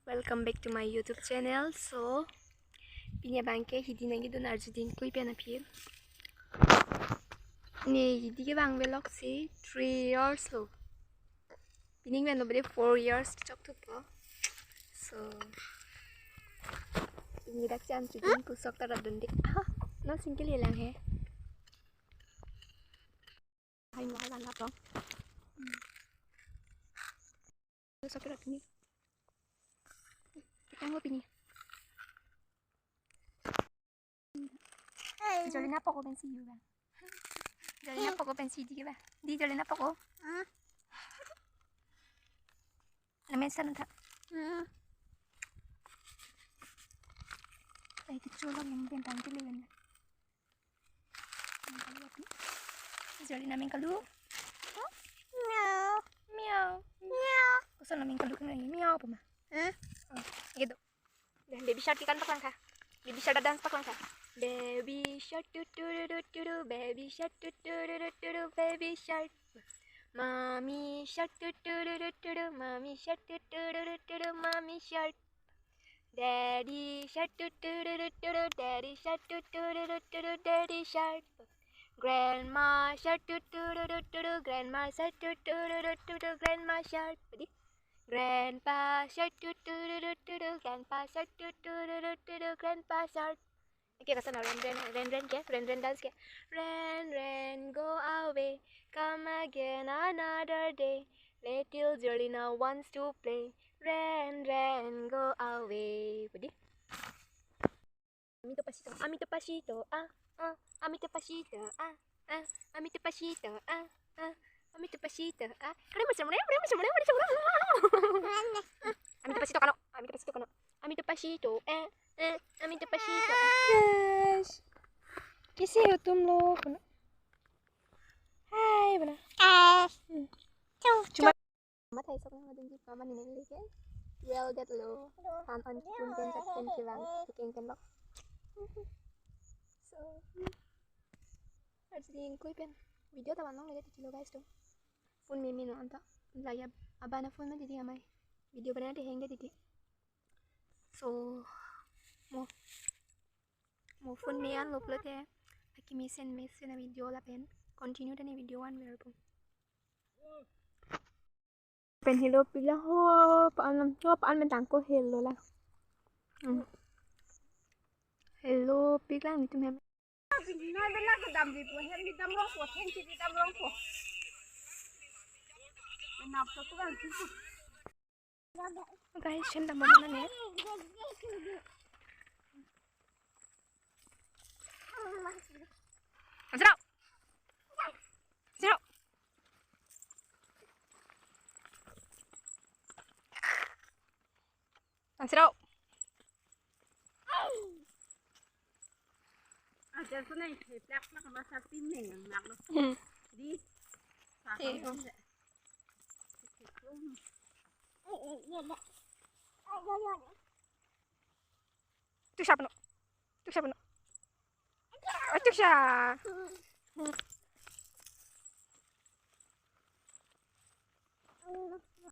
Welcome back to my YouTube channel. So, pinya bangke hidi nagi don Arjudin kui pena pir. Ne hidi ke bang belok si 3 years lo. Pining ben obede 4 years chok tuk po. So, ini dak chan Arjudin pusok tara don dik. No single hilang he. Hai mo halan lap dong. Pusok tara pini. Tengok pini. Jolina poco pensi juga. Jolina poco pensi juga. Di Jolina poco. Namanya sana tak. Itu colok yang tentang pilihan. Jolina main kalu. Meow. Meow. Meow. Kusana main kalu kan meow apa mah? Gitu. Dan baby shark ikan pak langkah. Baby shark dance pak langkah. Baby shark do do do do do, baby shark do do do do, baby shark. Mommy shark do do do do, mommy shark do do do, mommy shark. Daddy shark do do do, daddy shark do do do, daddy shark. Grandma shark do do do, grandma shark do do do, grandma shark. Grandpa shark do do do, grandpa shark do do, grandpa shark. Okay, kasana ren dance ke. Ren go away, come again another day. Little Jolina wants to play. Ren go away. Pwede? Amito pasito, amito pasito, amito pasito, amito pasito, amito pasito, amito pasito kano, amito pasito kano, amito pasito, amito pasito. Yes. कैसे हो तुम लोग? हाय बना। Cuma mama tayo sa mga dun mama ni nilike. Well that low. Han on kun pen sa pen kilang kiking pen lok. So harus diingkoy pen. Video tawan nong lihat dilo guys tuh. Phone mimi no anta. Laya abana phone na didi amay. Video bana de henge didi. So mo phone me an lop lote. Aki misen na video la pen. Continue tani video one verbum. Pen hello pila ho paan mentang ko hello lah. Hello pila itu mem. Guys, siya mana nih? Zero. Zero. Giờ số này thì chắc nó còn bao sao tin mình mặc đâu đi thì không dễ Tu siapa no? Tu siapa no? Tu siapa?